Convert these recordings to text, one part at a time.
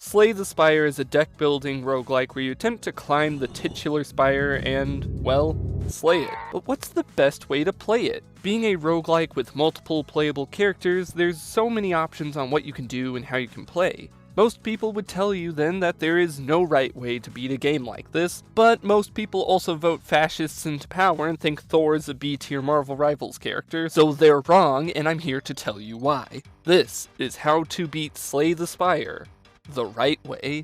Slay the Spire is a deck-building roguelike where you attempt to climb the titular spire and, well, slay it. But what's the best way to play it? Being a roguelike with multiple playable characters, there's so many options on what you can do and how you can play. Most people would tell you then that there is no right way to beat a game like this, but most people also vote fascists into power and think Thor's a B-tier Marvel Rivals character, so they're wrong, and I'm here to tell you why. This is how to beat Slay the Spire the right way.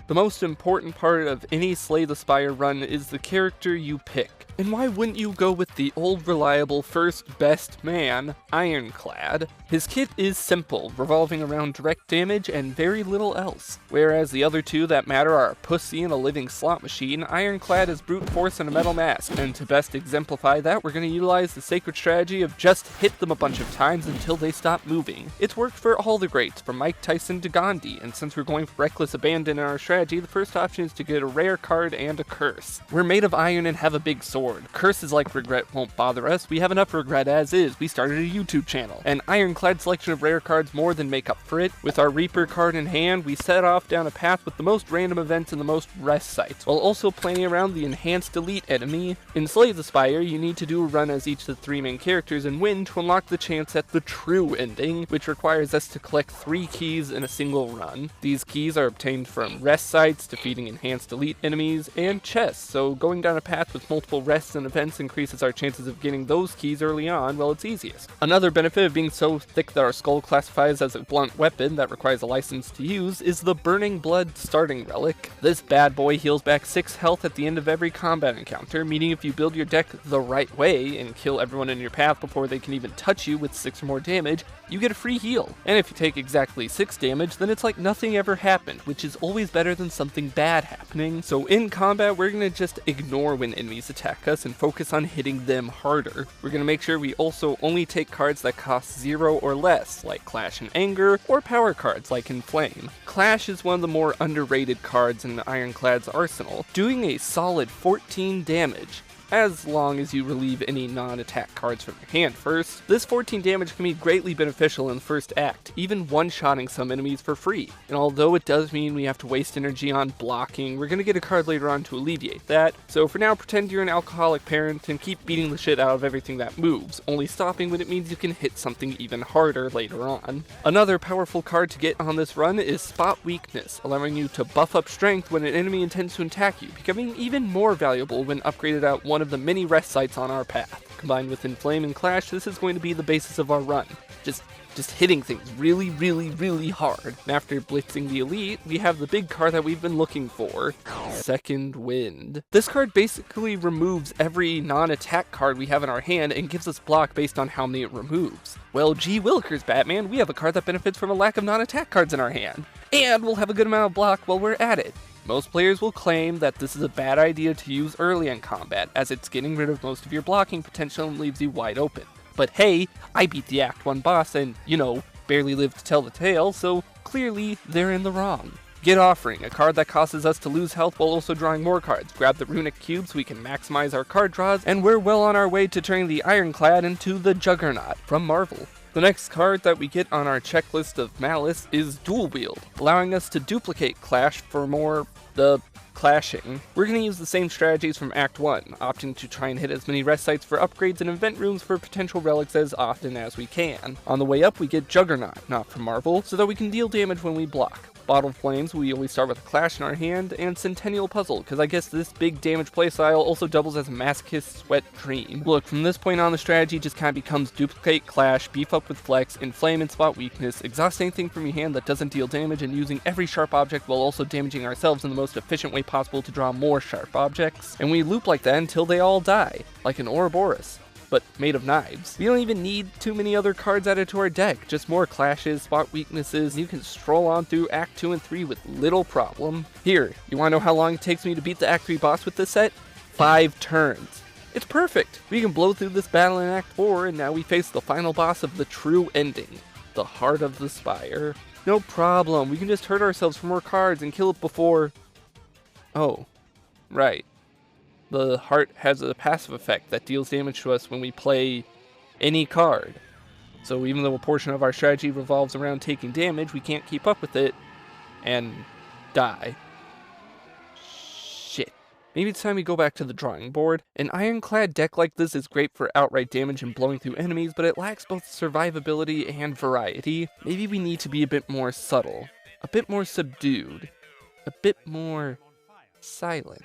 The most important part of any Slay the Spire run is the character you pick. And why wouldn't you go with the old reliable first best man, Ironclad? His kit is simple, revolving around direct damage and very little else. Whereas the other two that matter are a pussy and a living slot machine, Ironclad is brute force and a metal mask, and to best exemplify that, we're going to utilize the sacred strategy of just hit them a bunch of times until they stop moving. It's worked for all the greats, from Mike Tyson to Gandhi, and since we're going for reckless abandon in our strategy, the first option is to get a rare card and a curse. We're made of iron and have a big sword. Curses like regret won't bother us, we have enough regret as is, we started a YouTube channel, and Ironclad's selection of rare cards more than make up for it. With our Reaper card in hand, we set off down a path with the most random events and the most rest sites, while also playing around the enhanced elite enemy. In Slay the Spire, you need to do a run as each of the three main characters and win to unlock the chance at the true ending, which requires us to collect 3 keys in a single run. These keys are obtained from rest sites, defeating enhanced elite enemies, and chests, so going down a path with multiple rests and events increases our chances of getting those keys early on while it's easiest. Another benefit of being so thick that our skull classifies as a blunt weapon that requires a license to use is the Burning Blood starting relic. This bad boy heals back 6 health at the end of every combat encounter, meaning if you build your deck the right way and kill everyone in your path before they can even touch you with 6 or more damage, you get a free heal. And if you take exactly 6 damage, then it's like nothing ever happened, which is always better than something bad happening. So in combat, we're gonna just ignore when enemies attack us and focus on hitting them harder. We're gonna make sure we also only take cards that cost 0 or less, like Clash and Anger, or power cards like Inflame. Clash is one of the more underrated cards in Ironclad's arsenal, doing a solid 14 damage. As long as you relieve any non-attack cards from your hand first. This 14 damage can be greatly beneficial in the first act, even one-shotting some enemies for free. And although it does mean we have to waste energy on blocking, we're gonna get a card later on to alleviate that. So for now, pretend you're an alcoholic parent and keep beating the shit out of everything that moves, only stopping when it means you can hit something even harder later on. Another powerful card to get on this run is Spot Weakness, allowing you to buff up strength when an enemy intends to attack you, becoming even more valuable when upgraded at one of the many rest sites on our path. Combined with Inflame and Clash, this is going to be the basis of our run. Just hitting things really hard. And after blitzing the elite, we have the big card that we've been looking for, Second Wind. This card basically removes every non-attack card we have in our hand and gives us block based on how many it removes. Well, gee willikers, Batman, we have a card that benefits from a lack of non-attack cards in our hand. And we'll have a good amount of block while we're at it. Most players will claim that this is a bad idea to use early in combat, as it's getting rid of most of your blocking potential and leaves you wide open. But hey, I beat the Act 1 boss and, barely lived to tell the tale, so clearly they're in the wrong. Get Offering, a card that causes us to lose health while also drawing more cards. Grab the Runic Cube so we can maximize our card draws, and we're well on our way to turning the Ironclad into the Juggernaut from Marvel. The next card that we get on our checklist of malice is Dual Wield, allowing us to duplicate Clash for more clashing. We're going to use the same strategies from Act 1, opting to try and hit as many rest sites for upgrades and event rooms for potential relics as often as we can. On the way up, we get Juggernaut, not from Marvel, so that we can deal damage when we block. Bottled Flames, we always start with a Clash in our hand, and Centennial Puzzle, because I guess this big damage playstyle also doubles as a Masochist's wet dream. Look, from this point on the strategy just kind of becomes duplicate Clash, beef up with Flex, Inflame and Spot Weakness, exhaust anything from your hand that doesn't deal damage, and using every sharp object while also damaging ourselves in the most efficient way possible to draw more sharp objects. And we loop like that until they all die, like an Ouroboros, but made of knives. We don't even need too many other cards added to our deck, just more Clashes, Spot Weaknesses, and you can stroll on through Act 2 and 3 with little problem. Here, you wanna know how long it takes me to beat the Act 3 boss with this set? 5 turns. It's perfect! We can blow through this battle in Act 4, and now we face the final boss of the true ending, the Heart of the Spire. No problem, we can just hurt ourselves for more cards and kill it before... Oh, right. The heart has a passive effect that deals damage to us when we play any card. So even though a portion of our strategy revolves around taking damage, we can't keep up with it and die. Shit. Maybe it's time we go back to the drawing board. An Ironclad deck like this is great for outright damage and blowing through enemies, but it lacks both survivability and variety. Maybe we need to be a bit more subtle, a bit more subdued, a bit more silent.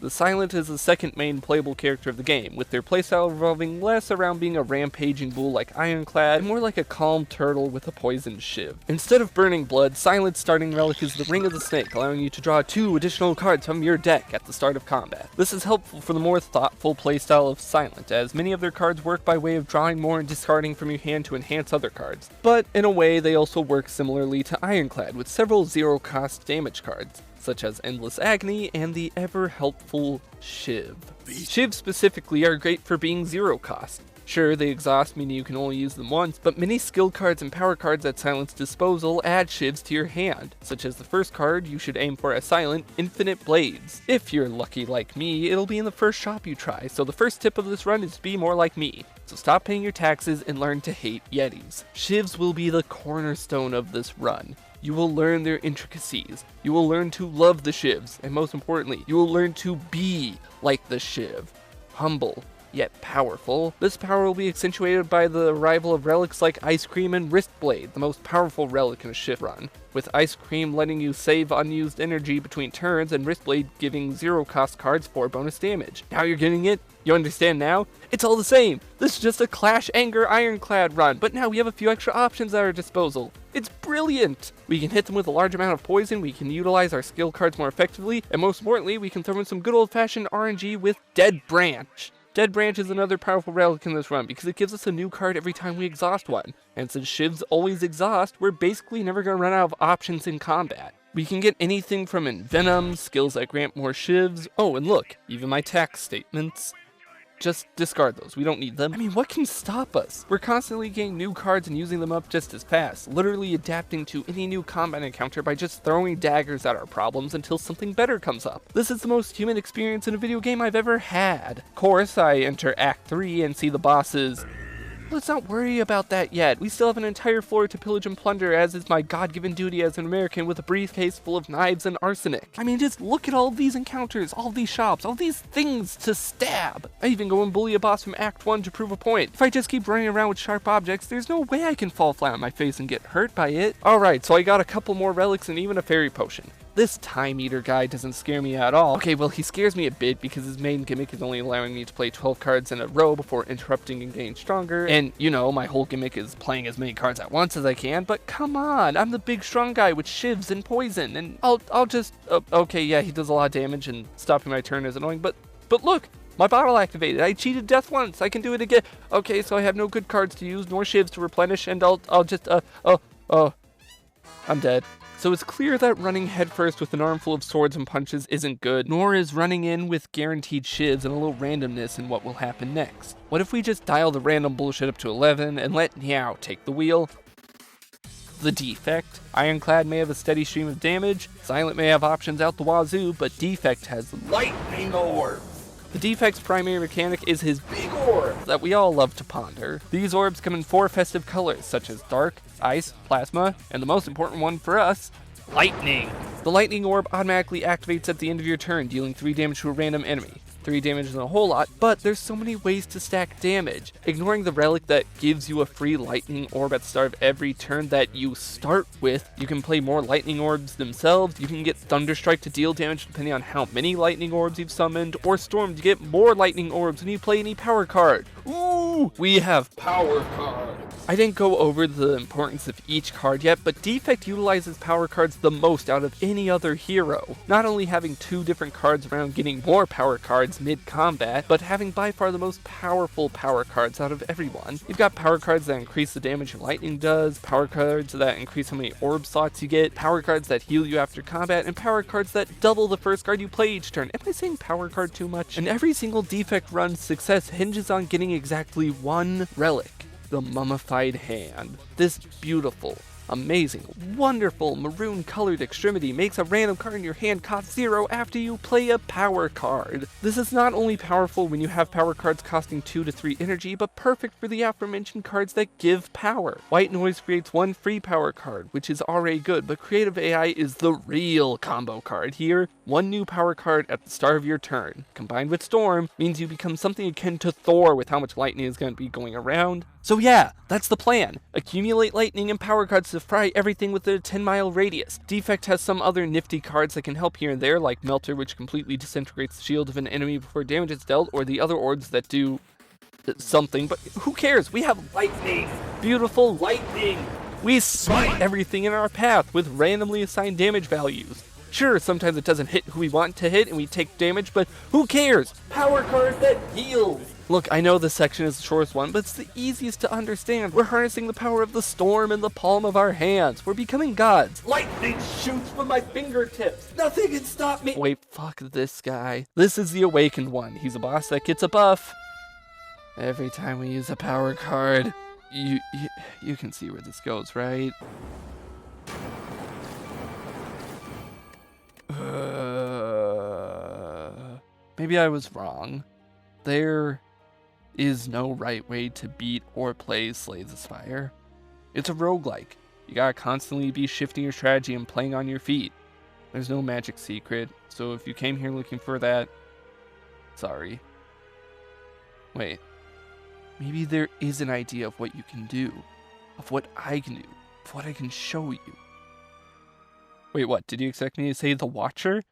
The Silent is the second main playable character of the game, with their playstyle revolving less around being a rampaging bull like Ironclad, and more like a calm turtle with a poisoned shiv. Instead of burning blood, Silent's starting relic is the Ring of the Snake, allowing you to draw 2 additional cards from your deck at the start of combat. This is helpful for the more thoughtful playstyle of Silent, as many of their cards work by way of drawing more and discarding from your hand to enhance other cards. But in a way, they also work similarly to Ironclad, with several zero-cost damage cards, such as Endless Agony and the ever-helpful Shiv. Shivs specifically are great for being zero cost. Sure, they exhaust, meaning you can only use them once, but many skill cards and power cards at Silent's disposal add Shivs to your hand, such as the first card you should aim for as Silent, Infinite Blades. If you're lucky like me, it'll be in the first shop you try, so the first tip of this run is to be more like me. So stop paying your taxes and learn to hate Yetis. Shivs will be the cornerstone of this run. You will learn their intricacies, you will learn to love the Shivs, and most importantly, you will learn to be like the Shiv. Humble, yet powerful. This power will be accentuated by the arrival of relics like Ice Cream and Wrist Blade, the most powerful relic in a Shiv run, with Ice Cream letting you save unused energy between turns and Wrist Blade giving zero cost cards for bonus damage. Now you're getting it? You understand now? It's all the same! This is just a Clash Anger Ironclad run, but now we have a few extra options at our disposal. It's brilliant! We can hit them with a large amount of poison, we can utilize our skill cards more effectively, and most importantly, we can throw in some good old-fashioned RNG with Dead Branch. Dead Branch is another powerful relic in this run because it gives us a new card every time we exhaust one, and since Shivs always exhaust, we're basically never going to run out of options in combat. We can get anything from Envenom, skills that grant more Shivs, oh and look, even my tax statements. Just discard those, we don't need them. I mean, what can stop us? We're constantly getting new cards and using them up just as fast, literally adapting to any new combat encounter by just throwing daggers at our problems until something better comes up. This is the most human experience in a video game I've ever had. Of course, I enter Act 3 and see the bosses. Let's not worry about that yet. We still have an entire floor to pillage and plunder, as is my God-given duty as an American with a briefcase full of knives and arsenic. I mean, just look at all of these encounters, all these shops, all these things to stab. I even go and bully a boss from Act 1 to prove a point. If I just keep running around with sharp objects, there's no way I can fall flat on my face and get hurt by it. Alright, so I got a couple more relics and even a fairy potion. This Time Eater guy doesn't scare me at all. Okay, well, he scares me a bit because his main gimmick is only allowing me to play 12 cards in a row before interrupting and getting stronger. And, you know, my whole gimmick is playing as many cards at once as I can, but come on, I'm the big strong guy with Shivs and poison, and I'll just, okay, yeah, he does a lot of damage and stopping my turn is annoying, but look, my bottle activated. I cheated death once. I can do it again. Okay, so I have no good cards to use, nor Shivs to replenish, and I'll just, I'm dead. So it's clear that running headfirst with an armful of swords and punches isn't good, nor is running in with guaranteed shivs and a little randomness in what will happen next. What if we just dial the random bullshit up to 11 and let Niao take the wheel? The Defect. Ironclad may have a steady stream of damage, Silent may have options out the wazoo, but Defect has Lightning Orb. The Defect's primary mechanic is his big orb that we all love to ponder. These orbs come in 4 festive colors, such as Dark, Ice, Plasma, and the most important one for us, Lightning. The Lightning Orb automatically activates at the end of your turn, dealing 3 damage to a random enemy. 3 damage is a whole lot, but there's so many ways to stack damage. Ignoring the relic that gives you a free Lightning Orb at the start of every turn that you start with, you can play more Lightning Orbs themselves, you can get Thunderstrike to deal damage depending on how many Lightning Orbs you've summoned, or Storm to get more Lightning Orbs when you play any power card. Ooh, we have power cards. I didn't go over the importance of each card yet, but Defect utilizes power cards the most out of any other hero. Not only having 2 different cards around getting more power cards mid-combat, but having by far the most powerful power cards out of everyone. You've got power cards that increase the damage your lightning does, power cards that increase how many orb slots you get, power cards that heal you after combat, and power cards that double the first card you play each turn. Am I saying power card too much? And every single Defect run's success hinges on getting exactly one relic. The Mummified Hand. This beautiful, Amazing, wonderful maroon colored extremity makes a random card in your hand cost 0 after you play a power card. This is not only powerful when you have power cards costing 2 to 3 energy, but perfect for the aforementioned cards that give power. White Noise creates 1 free power card, which is already good, but Creative AI is the real combo card here. 1 new power card at the start of your turn, combined with Storm, means you become something akin to Thor with how much lightning is going to be going around. So yeah, that's the plan. Accumulate lightning and power cards to fry everything within a 10-mile radius. Defect has some other nifty cards that can help here and there, like Melter, which completely disintegrates the shield of an enemy before damage is dealt, or the other orbs that do something, but who cares? We have lightning! Beautiful lightning! We smite everything in our path with randomly assigned damage values. Sure, sometimes it doesn't hit who we want to hit and we take damage, but who cares? Power cards that heal! Look, I know this section is the shortest one, but it's the easiest to understand. We're harnessing the power of the storm in the palm of our hands. We're becoming gods. Lightning shoots from my fingertips. Nothing can stop me. Wait, fuck this guy. This is the awakened one. He's a boss that gets a buff every time we use a power card. You can see where this goes, right? Maybe I was wrong. There is no right way to beat or play Slay the Spire. It's a roguelike. You gotta constantly be shifting your strategy and playing on your feet. There's no magic secret, so if you came here looking for that, sorry. Wait, maybe there is an idea of what you can do, of what I can do, of what I can show you. Wait, what? Did you expect me to say the Watcher?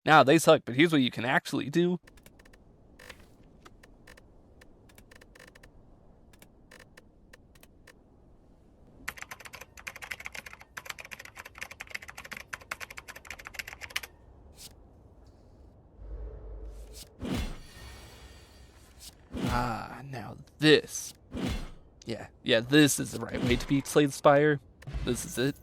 Nah, they suck, but here's what you can actually do. Now this. Yeah, this is the right way to beat Slay the Spire. This is it.